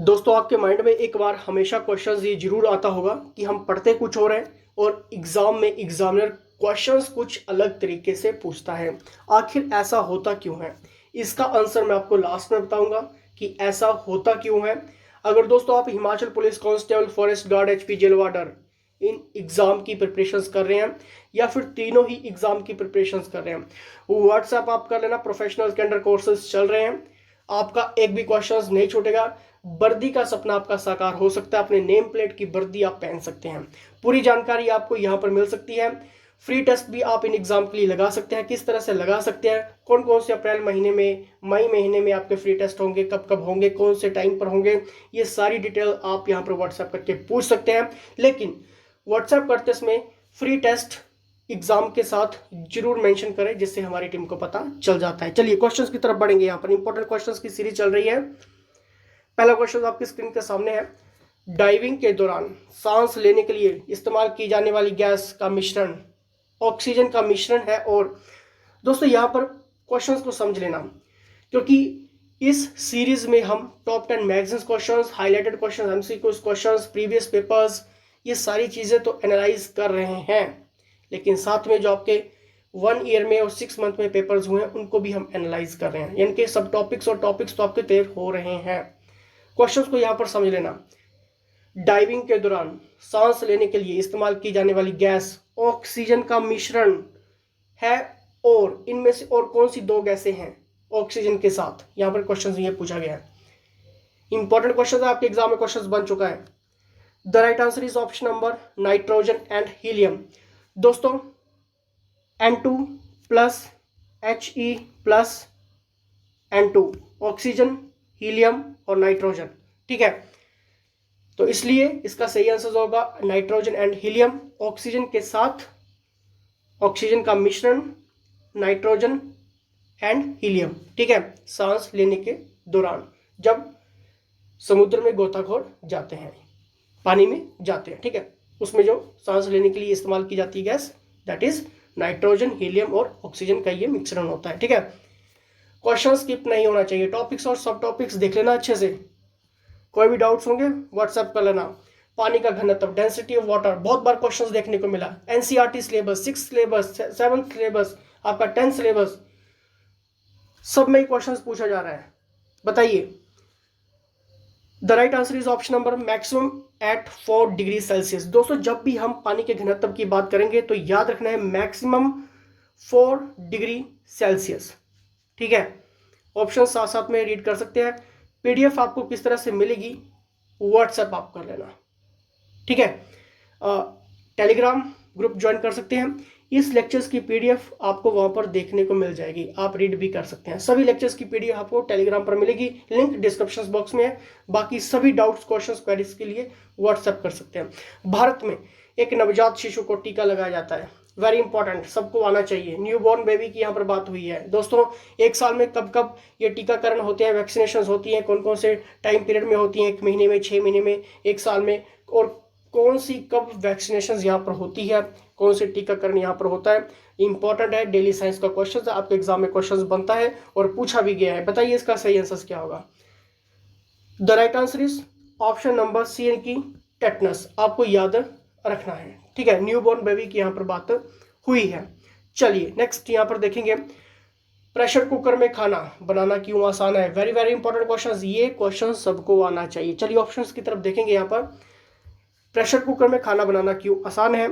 दोस्तों आपके माइंड में एक बार हमेशा क्वेश्चंस ये जरूर आता होगा कि हम पढ़ते कुछ और हैं और एग्जाम में एग्जामिनर क्वेश्चंस कुछ अलग तरीके से पूछता है। आखिर ऐसा होता क्यों है? इसका आंसर मैं आपको लास्ट में बताऊंगा कि ऐसा होता क्यों है। अगर दोस्तों आप Himachal police constable, forest guard, HP jail warder इन एग्जाम की प्रिपरेशंस कर रहे हैं या फिर तीनों ही एग्जाम की प्रिपरेशंस कर रहे हैं, व्हाट्सएप आप कर लेना। प्रोफेशनल के अंडर कोर्सेज चल रहे हैं, आपका एक भी क्वेश्चन नहीं छूटेगा। वर्दी का सपना आपका साकार हो सकता है, अपने नेम प्लेट की वर्दी आप पहन सकते हैं। पूरी जानकारी आपको यहाँ पर मिल सकती है। फ्री टेस्ट भी आप इन एग्जाम के लिए लगा सकते हैं। किस तरह से लगा सकते हैं, कौन कौन से अप्रैल महीने में, मई महीने में आपके फ्री टेस्ट होंगे, कब कब होंगे, कौन से टाइम पर होंगे, ये सारी डिटेल आप यहाँ पर व्हाट्सएप करके पूछ सकते हैं। लेकिन व्हाट्सएप करते समय फ्री टेस्ट एग्जाम के साथ जरूर मेंशन करें, जिससे हमारी टीम को पता चल जाता है। चलिए क्वेश्चंस की तरफ बढ़ेंगे। यहाँ पर इंपॉर्टेंट क्वेश्चंस की सीरीज चल रही है। पहला क्वेश्चन आपकी स्क्रीन के सामने है। डाइविंग के दौरान सांस लेने के लिए इस्तेमाल की जाने वाली गैस का मिश्रण ऑक्सीजन का मिश्रण है। और दोस्तों यहाँ पर क्वेश्चंस को समझ लेना, क्योंकि इस सीरीज में हम top 10 magazines questions, highlighted questions, MCQs questions, previous papers, ये सारी चीज़ें तो एनालाइज कर रहे हैं, लेकिन साथ में जो आपके 1 ईयर में और 6 मंथ में पेपर्स हुए हैं उनको भी हम एनालाइज कर रहे हैं। यानी कि सब टॉपिक्स और टॉपिक्स तो आपके क्लियर हो रहे हैं। क्वेश्चंस को यहां पर समझ लेना। डाइविंग के दौरान सांस लेने के लिए इस्तेमाल की जाने वाली गैस ऑक्सीजन का मिश्रण है, और इनमें से और कौन सी दो गैसें हैं ऑक्सीजन के साथ? यहां पर क्वेश्चन ये पूछा गया है। इंपॉर्टेंट क्वेश्चन है, आपके एग्जाम में क्वेश्चन बन चुका है। The right answer is option number nitrogen and helium. दोस्तों N2 plus He plus N2, oxygen, helium और नाइट्रोजन। ठीक है, तो इसलिए इसका सही आंसर होगा नाइट्रोजन एंड हीलियम। ऑक्सीजन के साथ ऑक्सीजन का मिश्रण, नाइट्रोजन एंड हीलियम। ठीक है, सांस लेने के दौरान जब समुद्र में गोताखोर जाते हैं, पानी में जाते हैं, ठीक है, उसमें जो सांस लेने के लिए इस्तेमाल की जाती है gas, that is nitrogen, helium और ऑक्सीजन का ये मिश्रण होता है। ठीक है, क्वेश्चन स्किप नहीं होना चाहिए। टॉपिक्स और सब टॉपिक्स देख लेना अच्छे से। कोई भी डाउट्स होंगे व्हाट्सएप कर लेना। पानी का घनत्व, डेंसिटी ऑफ वाटर, बहुत बार क्वेश्चंस देखने को मिला। NCERT syllabus, 6th syllabus, 7th syllabus, आपका 10th सिलेबस, सब में क्वेश्चंस पूछा जा रहा है। बताइए। The right answer is option number maximum at 4 degree Celsius. दोस्तों जब भी हम पानी के घनत्व की बात करेंगे तो याद रखना है मैक्सिमम 4 डिग्री सेल्सियस। ठीक है, ऑप्शन साथ साथ में रीड कर सकते हैं। पीडीएफ आपको किस तरह से मिलेगी, व्हाट्सएप आप कर लेना। ठीक है, टेलीग्राम ग्रुप ज्वाइन कर सकते हैं। इस लेक्चर्स की पीडीएफ आपको वहां पर देखने को मिल जाएगी, आप रीड भी कर सकते हैं। सभी लेक्चर्स की पीडीएफ आपको टेलीग्राम पर मिलेगी, लिंक डिस्क्रिप्शन बॉक्स में है। बाकी सभी डाउट्स, क्वेश्चंस, क्वेरीज के लिए व्हाट्सएप कर सकते हैं। भारत में एक नवजात शिशु को टीका लगाया जाता है, वेरी इंपॉर्टेंट, सबको आना चाहिए। न्यू बॉर्न बेबी की यहाँ पर बात हुई है। दोस्तों एक साल में कब कब ये टीकाकरण होते हैं, वैक्सीनेशन होती हैं, कौन कौन से टाइम पीरियड में होती हैं, 1 महीने में, 6 महीने में, 1 साल में, और कौन सी कब वैक्सीनेशन यहाँ पर होती है, कौन से टीकाकरण यहाँ पर होता है, इंपॉर्टेंट है। डेली साइंस का क्वेश्चन है, आपके एग्जाम में क्वेश्चन बनता है और पूछा भी गया है। बताइए इसका सही आंसर क्या होगा। The right answer is option number C, की टेटनस, आपको याद रखना है। ठीक है, न्यूबॉर्न बेबी की यहाँ पर बात हुई है। चलिए नेक्स्ट यहाँ पर देखेंगे, प्रेशर कुकर में खाना बनाना क्यों आसान है। वेरी वेरी इंपॉर्टेंट क्वेश्चन, ये क्वेश्चन सबको आना चाहिए। चलिए ऑप्शंस की तरफ देखेंगे। यहाँ पर प्रेशर कुकर में खाना बनाना क्यों आसान है।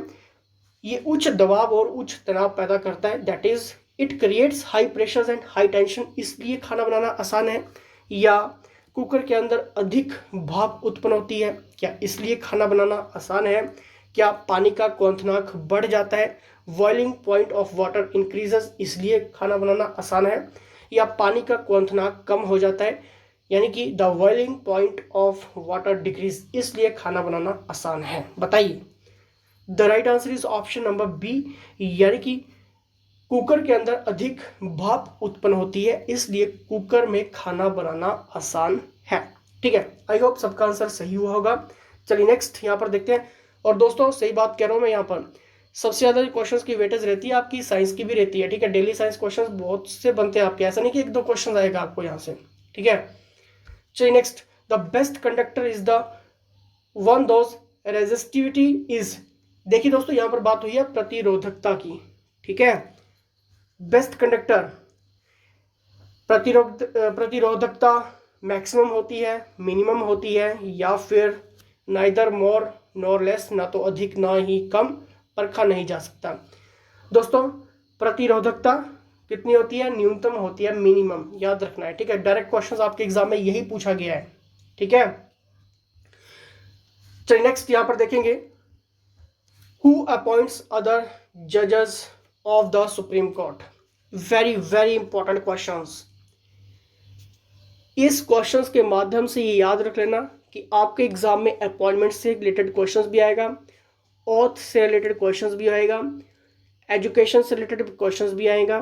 ये उच्च दबाव और उच्च तनाव पैदा करता है, that is it creates high pressure and high tension, इसलिए खाना बनाना आसान है। या कुकर के अंदर अधिक भाप उत्पन्न होती है, क्या इसलिए खाना बनाना आसान है। क्या पानी का क्वथनांक बढ़ जाता है, boiling point of water increases, इसलिए खाना बनाना आसान है। या पानी का क्वथनांक कम हो जाता है, यानी कि the boiling point of water decrease, इसलिए खाना बनाना आसान है। बताइए। The right answer is option number B, यानी कि कुकर के अंदर अधिक भाप उत्पन्न होती है, इसलिए कुकर में खाना बनाना आसान है। ठीक है, आई होप सबका आंसर सही हुआ होगा। चलिए नेक्स्ट यहाँ पर देखते हैं। और दोस्तों सही बात कह रहा हूँ मैं, यहाँ पर सबसे ज्यादा क्वेश्चंस की वेटेज रहती है आपकी साइंस की भी रहती है। ठीक है, डेली साइंस क्वेश्चंस बहुत से बनते हैं आपके, ऐसा नहीं कि 1-2 क्वेश्चन आएगा आपको यहाँ से। ठीक है, चलिए next, the best conductor is the one those resistivity is. देखिए दोस्तों, यहां पर बात हुई है प्रतिरोधकता की, ठीक है। बेस्ट कंडक्टर प्रतिरोधकता मैक्सिमम होती है, मिनिमम होती है, या फिर नाइदर मोर नॉर लेस, ना तो अधिक ना ही कम, परखा नहीं जा सकता। दोस्तों प्रतिरोधकता कितनी होती है? न्यूनतम होती है, मिनिमम, याद रखना है, ठीक है। डायरेक्ट क्वेश्चंस आपके एग्जाम में यही पूछा गया है, ठीक है। चलिए नेक्स्ट यहां पर देखेंगे, हु अपॉइंट्स अदर जजेस of the supreme court. Very very important questions. इस क्वेश्चंस के माध्यम से ये याद रख लेना कि आपके एग्जाम में अपॉइंटमेंट से रिलेटेड क्वेश्चंस भी आएगा, ऑथ से रिलेटेड क्वेश्चंस भी आएगा, एजुकेशन से रिलेटेड क्वेश्चंस भी आएगा,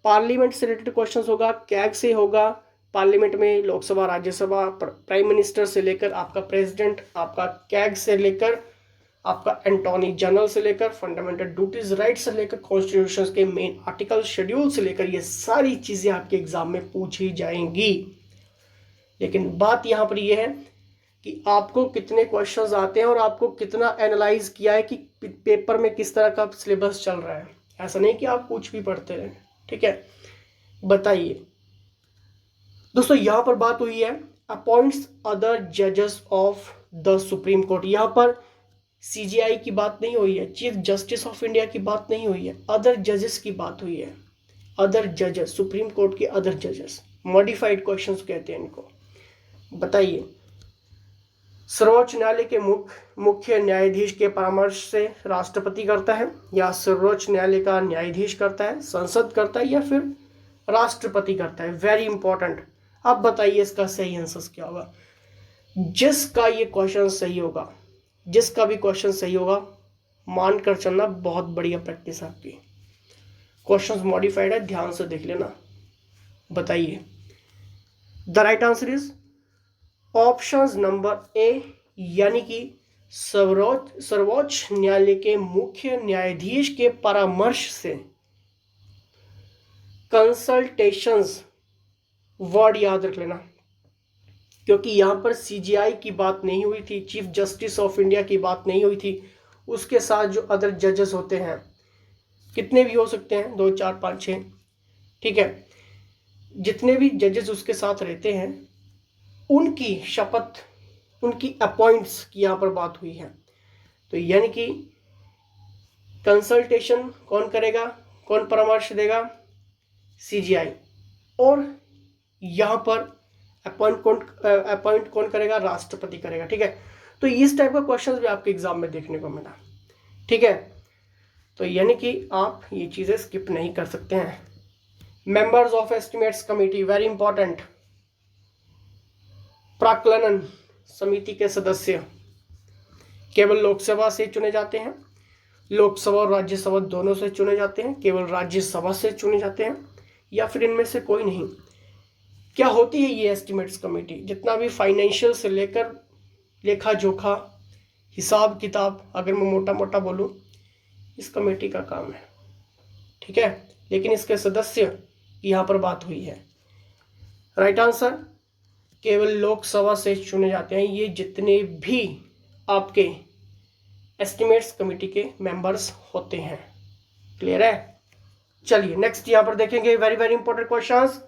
पार्लियामेंट से रिलेटेड क्वेश्चंस होगा, कैग से होगा, पार्लियामेंट में लोकसभा, राज्यसभा, प्राइम मिनिस्टर से लेकर आपका प्रेसिडेंट, आपका कैग से लेकर आपका अटॉर्नी जनरल से लेकर फंडामेंटल ड्यूटीज राइट से लेकर कॉन्स्टिट्यूशन के मेन आर्टिकल शेड्यूल से लेकर, ये सारी चीजें आपके एग्जाम में पूछी जाएंगी। लेकिन बात यहाँ पर यह है कि आपको कितने क्वेश्चंस आते हैं और आपको कितना एनालाइज किया है कि पेपर में किस तरह का सिलेबस चल रहा है। ऐसा नहीं कि आप कुछ भी पढ़ते रहें, ठीक है। बताइए दोस्तों, यहां पर बात हुई है अपॉइंट्स अदर जजेस ऑफ द सुप्रीम कोर्ट। यहां पर सीजीआई की बात नहीं हुई है, चीफ जस्टिस ऑफ इंडिया की बात नहीं हुई है, अदर जजेस की बात हुई है। अदर जजेस, सुप्रीम कोर्ट के अदर जजेस, मॉडिफाइड क्वेश्चंस कहते हैं इनको। बताइए, सर्वोच्च न्यायालय के मुख्य न्यायाधीश के परामर्श से राष्ट्रपति करता है, या सर्वोच्च न्यायालय का न्यायाधीश करता है, संसद करता है, या फिर राष्ट्रपति करता है? Very important. अब बताइए इसका सही आंसर क्या होगा। जिसका ये क्वेश्चन सही होगा, जिसका भी क्वेश्चन सही होगा, मान कर चलना, बहुत बढ़िया प्रैक्टिस आपकी। क्वेश्चंस मॉडिफाइड है, ध्यान से देख लेना। बताइए, the right answer is option number A, यानी कि सर्वोच्च न्यायालय के मुख्य न्यायाधीश के परामर्श से। कंसल्टेशंस वर्ड याद रख लेना, क्योंकि यहां पर सीजीआई की बात नहीं हुई थी, चीफ जस्टिस ऑफ इंडिया की बात नहीं हुई थी। उसके साथ जो अदर जजेस होते हैं, कितने भी हो सकते हैं, 2 4 5 6, ठीक है। जितने भी जजेस उसके साथ रहते हैं, उनकी शपथ, उनकी अपॉइंट्स की यहां पर बात हुई है। तो यानी कि कंसल्टेशन कौन करेगा, कौन परामर्श देगा? सीजीआई। और यहां पर अपॉइंट कौन करेगा? राष्ट्रपति करेगा, ठीक है। तो इस टाइप का क्वेश्चन भी आपके एग्जाम में देखने को मिला, ठीक है। तो यानी कि आप ये चीजें स्किप नहीं कर सकते हैं। Members of estimates committee, very important. प्राक्कलन समिति के सदस्य केवल लोकसभा से चुने जाते हैं, लोकसभा और राज्यसभा दोनों से चुने जाते हैं, केवल राज्यसभा से चुने जाते हैं, या फिर इनमें से कोई नहीं? क्या होती है ये एस्टिमेट्स कमेटी? जितना भी फाइनेंशियल से लेकर लेखा जोखा, हिसाब किताब, अगर मैं मोटा मोटा बोलूं, इस कमेटी का काम है, ठीक है। लेकिन इसके सदस्य की यहां पर बात हुई है। राइट आंसर, केवल लोकसभा से चुने जाते हैं ये जितने भी आपके एस्टिमेट्स कमेटी के मेंबर्स होते हैं। क्लियर है? चलिए नेक्स्ट यहां पर देखेंगे, वेरी वेरी इंपॉर्टेंट क्वेश्चंस।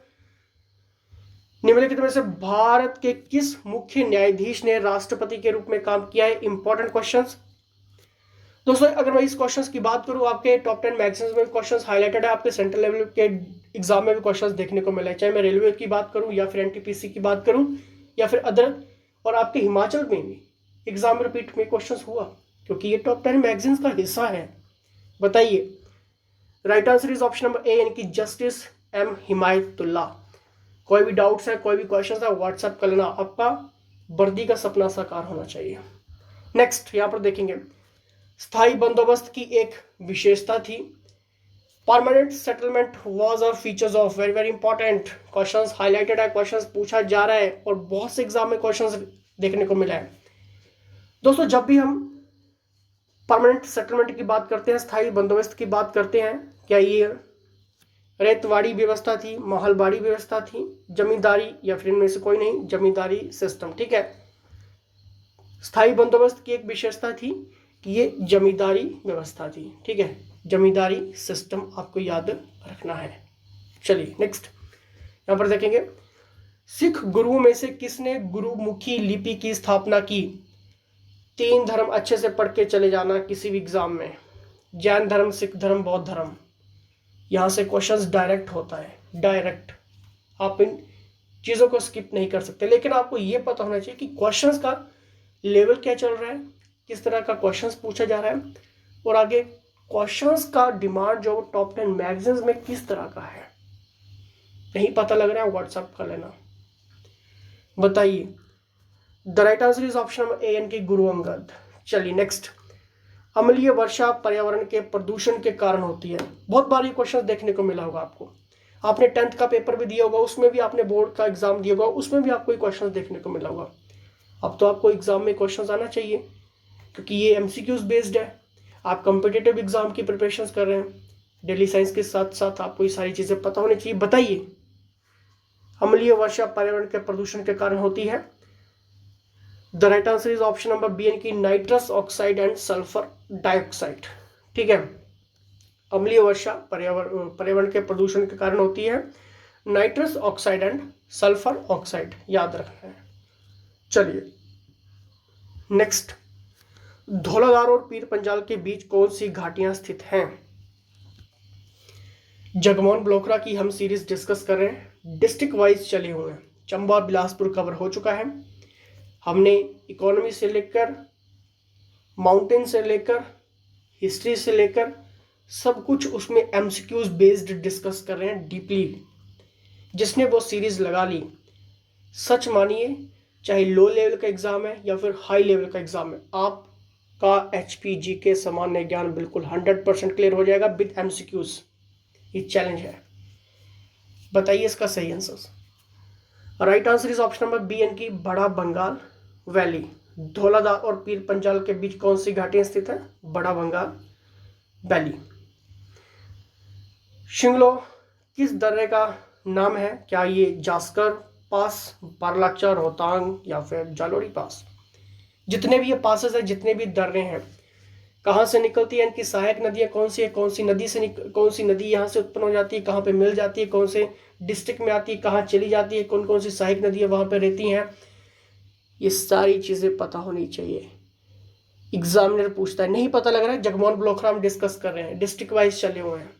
निम्नलिखित में से भारत के किस मुख्य न्यायाधीश ने राष्ट्रपति के रूप में काम किया है? इंपॉर्टेंट क्वेश्चंस दोस्तों। अगर मैं इस क्वेश्चंस की बात करूं, आपके टॉप 10 मैगजीन्स में क्वेश्चंस हाईलाइटेड है, आपके सेंट्रल लेवल के एग्जाम में भी क्वेश्चंस देखने को मिले, चाहे मैं रेलवे की बात करूं या फिर एनटीपीसी की बात करूं या फिर अदर, और आपके हिमाचल में भी एग्जाम रिपीट में क्वेश्चंस हुआ, क्योंकि ये टॉप 10 मैगजीन्स का हिस्सा है। बताइए, right answer is option number A, यानी कि जस्टिस एम हिमायतुल्लाह। कोई भी डाउट्स है, कोई भी क्वेश्चन है, व्हाट्सएप कर लेना, आपका वर्दी का सपना साकार होना चाहिए। नेक्स्ट यहां पर देखेंगे, स्थायी बंदोबस्त की एक विशेषता थी। परमानेंट सेटलमेंट वाज और features of, very very important questions highlighted है, क्वेश्चंस पूछा जा रहा है और बहुत से एग्जाम में क्वेश्चंस देखने को मिला है। दोस्तों जब भी हम परमानेंट सेटलमेंट की बात करते हैं, स्थायी बंदोबस्त की बात करते हैं, क्या ये रेतवाड़ी व्यवस्था थी, महलबाड़ी व्यवस्था थी, जमींदारी, या फिर इनमें से कोई नहीं, जमींदारी सिस्टम। ठीक है, स्थायी बंदोबस्त की एक विशेषता थी कि ये जमींदारी व्यवस्था थी। ठीक है, जमींदारी सिस्टम आपको याद रखना है। चलिए नेक्स्ट यहां पर देखेंगे, सिख गुरुओं में से किसने गुरुमुखी लिपि की स्थापना की? 3 धर्म अच्छे से पढ़ के चले जाना किसी भी एग्जाम में, जैन धर्म, सिख धर्म, बौद्ध धर्म। यहां से क्वेश्चंस डायरेक्ट होता है, डायरेक्ट। आप इन चीज़ों को स्किप नहीं कर सकते, लेकिन आपको ये पता होना चाहिए कि क्वेश्चंस का लेवल क्या चल रहा है, किस तरह का क्वेश्चंस पूछा जा रहा है, और आगे क्वेश्चंस का डिमांड जो टॉप 10 मैगजीन्स में किस तरह का है। नहीं पता लग रहा है, व्हाट्सएप कर लेना। बताइए, the right answer is option number A, यानी कि गुरु अंगद। चलिए नेक्स्ट, अम्लीय वर्षा पर्यावरण के प्रदूषण के कारण होती है। बहुत बार ये क्वेश्चन देखने को मिला होगा आपको, आपने 10th का पेपर भी दिया होगा, उसमें भी आपने बोर्ड का एग्जाम दिया होगा, उसमें भी आपको ये क्वेश्चन देखने को मिला होगा। अब तो आपको एग्जाम में क्वेश्चन आना चाहिए, क्योंकि ये MCQs बेस्ड है। आप कॉम्पिटिटिव एग्जाम की प्रिपरेशन कर रहे हैं, डेली साइंस के साथ साथ आपको ये सारी चीज़ें पता होनी चाहिए। बताइए, अम्लीय वर्षा पर्यावरण के प्रदूषण के कारण होती है। The right answer is option number B, यानी कि nitrous oxide and sulphur dioxide. ठीक है, अम्लीय वर्षा पर्यावरण के प्रदूषण के कारण होती है, nitrous oxide and sulphur oxide, याद रखना है। चलिए नेक्स्ट, धौलाधार और पीर पंजाल के बीच कौन सी घाटियां स्थित हैं? जगमोहन ब्लोकरा की हम सीरीज डिस्कस कर रहे हैं, डिस्ट्रिक्ट वाइज चले हुए हैं। चंबा और बिलासपुर कवर हो चुका है। हमने इकोनॉमी से लेकर, माउंटेन से लेकर, हिस्ट्री से लेकर सब कुछ उसमें MCQs बेस्ड डिस्कस कर रहे हैं डीपली। जिसने वो सीरीज लगा ली, सच मानिए, चाहे लो लेवल का एग्जाम है या फिर हाई लेवल का एग्जाम है, आपका HPG के सामान्य ज्ञान बिल्कुल 100% क्लियर हो जाएगा विद MCQs। ये चैलेंज है। बताइए इसका सही answer. Right answer is option number B, यानी कि बड़ा बंगाल वैली। धौलाधार और पीर पंजाल के बीच कौन सी घाटियां स्थित है? बड़ा बंगाल वैली। शिंगलो किस दर्रे का नाम है? क्या ये जास्कर पास, बारलाचा, रोहतांग, या फिर जालोरी पास? जितने भी ये पासेस है, जितने भी दर्रे हैं, कहाँ से निकलती है, इनकी सहायक नदियाँ कौन सी है, कौन सी नदी यहाँ से उत्पन्न हो जाती है, कहाँ पे मिल जाती है, कौन से डिस्ट्रिक्ट में आती है, कहाँ चली जाती है, कौन कौन सी सहायक नदियाँ वहाँ पे रहती हैं, ये सारी चीज़ें पता होनी चाहिए। एग्जामिनर पूछता है, नहीं पता लग रहा है, जगमोहन ब्लोकरा हम डिस्कस कर रहे हैं, डिस्ट्रिक्ट वाइज चले हुए हैं,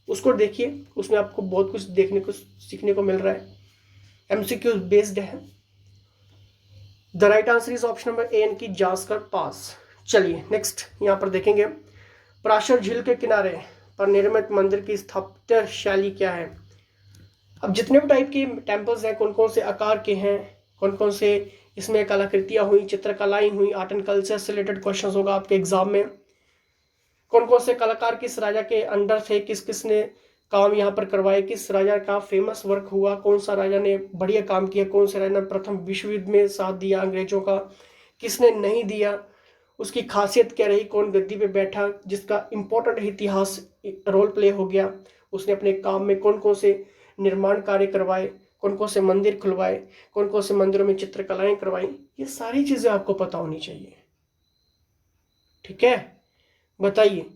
उसको देखिए, उसमें आपको बहुत कुछ देखने को सीखने को मिल रहा है। MCQ बेस्ड है। The right answer is option number A, यानी कि जास्कर पास। चलिए नेक्स्ट यहाँ पर देखेंगे, पराशर झील के किनारे पर निर्मित मंदिर की स्थापत्य शैली क्या है? अब जितने भी टाइप के टेम्पल्स हैं, कौन कौन से आकार के हैं, कौन कौन से इसमें कलाकृतियां हुई, चित्रकलाएं हुई, आर्ट एंड कल्चर से रिलेटेड क्वेश्चन होगा आपके एग्जाम में। कौन कौन से कलाकार किस राजा के अंडर थे, किस किस ने काम यहाँ पर करवाए, किस राजा का फेमस वर्क हुआ, कौन सा राजा ने बढ़िया काम किया, कौन से राजा ने प्रथम विश्व युद्ध में साथ दिया अंग्रेजों का, किसने नहीं दिया, उसकी खासियत क्या रही, कौन गद्दी पे बैठा जिसका इंपॉर्टेंट इतिहास रोल प्ले हो गया, उसने अपने काम में कौन कौन से निर्माण कार्य करवाए, कौन कौन से मंदिर खुलवाए, कौन कौन से मंदिरों में चित्रकलाएं करवाई, ये सारी चीजें आपको पता होनी चाहिए। ठीक है, बताइए।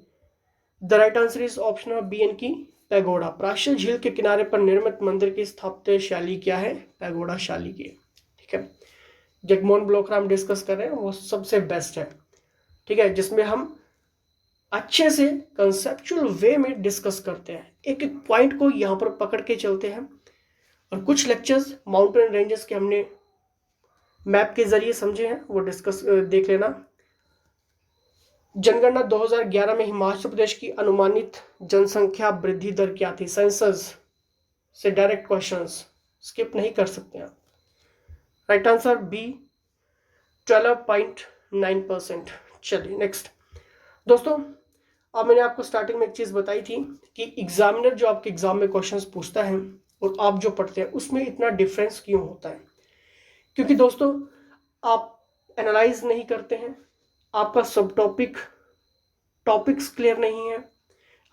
The right answer is option of B, यानी कि पैगोडा। प्राचीन झील के किनारे पर निर्मित मंदिर की स्थापत्य शैली क्या है? पैगोडा शैली की। ठीक है, जगमोहन ब्लोकरा हम डिस्कस कर रहे हैं, वो सबसे बेस्ट है। ठीक है, जिसमें हम अच्छे से कंसेप्चुअल वे में डिस्कस करते हैं, एक एक पॉइंट को यहाँ पर पकड़ के चलते हैं। और कुछ लेक्चर्स माउंटेन रेंजेस के हमने मैप के जरिए समझे हैं, वो डिस्कस देख लेना। जनगणना 2011 में हिमाचल प्रदेश की अनुमानित जनसंख्या वृद्धि दर क्या थी? सेंसस से डायरेक्ट क्वेश्चंस, स्किप नहीं कर सकते आप। Right answer B, 12.9%। चलिए नेक्स्ट दोस्तों, अब मैंने आपको स्टार्टिंग में एक चीज़ बताई थी कि एग्जामिनर जो आपके एग्जाम में क्वेश्चंस पूछता है और आप जो पढ़ते हैं उसमें इतना डिफरेंस क्यों होता है? क्योंकि दोस्तों आप एनालाइज नहीं करते हैं, आपका सब टॉपिक्स क्लियर नहीं है,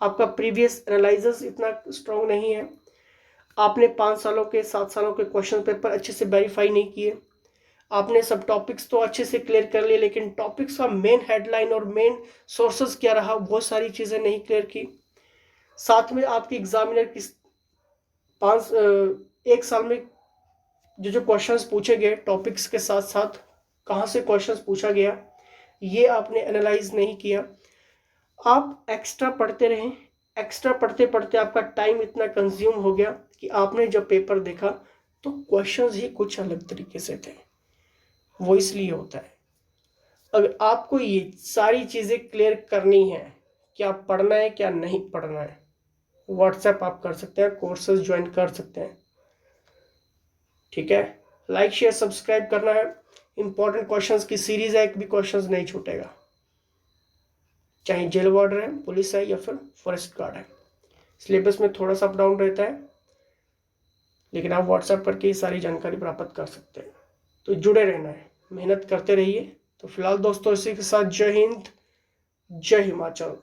आपका प्रीवियस एनालिसिस इतना स्ट्रॉन्ग नहीं है, आपने 5 सालों के 7 सालों के क्वेश्चन पेपर अच्छे से वेरीफाई नहीं किए, आपने सब टॉपिक्स तो अच्छे से क्लियर कर लिए लेकिन टॉपिक्स का मेन हेडलाइन और मेन सोर्सेज क्या रहा बहुत सारी चीज़ें नहीं क्लियर की। साथ में आपके एग्जामिनर किस 1 साल में जो क्वेश्चंस पूछे गए टॉपिक्स के साथ साथ कहाँ से क्वेश्चंस पूछा गया ये आपने एनालाइज नहीं किया। आप एक्स्ट्रा पढ़ते रहें, एक्स्ट्रा पढ़ते पढ़ते आपका टाइम इतना कंज्यूम हो गया कि आपने जब पेपर देखा तो क्वेश्चंस ही कुछ अलग तरीके से थे। वो इसलिए होता है। अगर आपको ये सारी चीज़ें क्लियर करनी है क्या पढ़ना है क्या नहीं पढ़ना है, व्हाट्सएप आप कर सकते हैं, कोर्सेज ज्वाइन कर सकते हैं। ठीक है, लाइक शेयर सब्सक्राइब करना है। इंपॉर्टेंट क्वेश्चंस की सीरीज है, एक भी क्वेश्चंस नहीं छूटेगा, चाहे जेल वार्डर है, पुलिस है या फिर फॉरेस्ट गार्ड है। सिलेबस में थोड़ा सा अप डाउन रहता है लेकिन आप व्हाट्सएप करके ये सारी जानकारी प्राप्त कर सकते हैं। तो जुड़े रहना है, मेहनत करते रहिए। तो फिलहाल दोस्तों इसी के साथ जय हिंद, जय हिमाचल।